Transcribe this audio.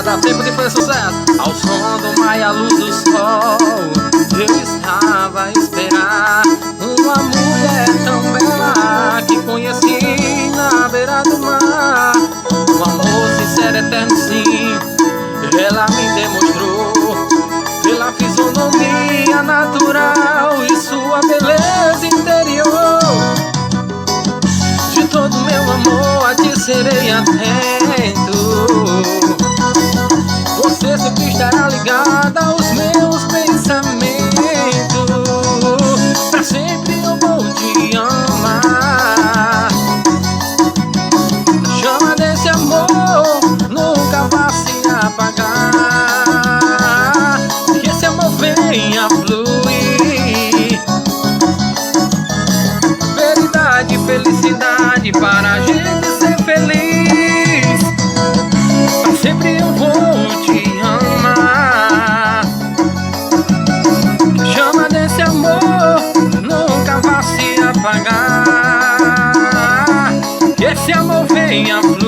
dá tempo de fazer sucesso. Ao som do mar e à luz do sol, eu estava a esperar uma mulher tão bela que conheci na beira do mar. Um amor sincero, eterno, sim, ela me demonstrou pela fisionomia natural e sua beleza interior. De todo meu amor a ti serei atento, você sempre estará ligada aos meus pensamentos. Pra sempre eu vou te amar. A chama desse amor nunca vai se apagar, que esse amor venha fluir. Verdade, felicidade para a gente ser feliz. Pra sempre eu vou te amar. Que a chama desse amor nunca vai se apagar, que esse amor venha fluir.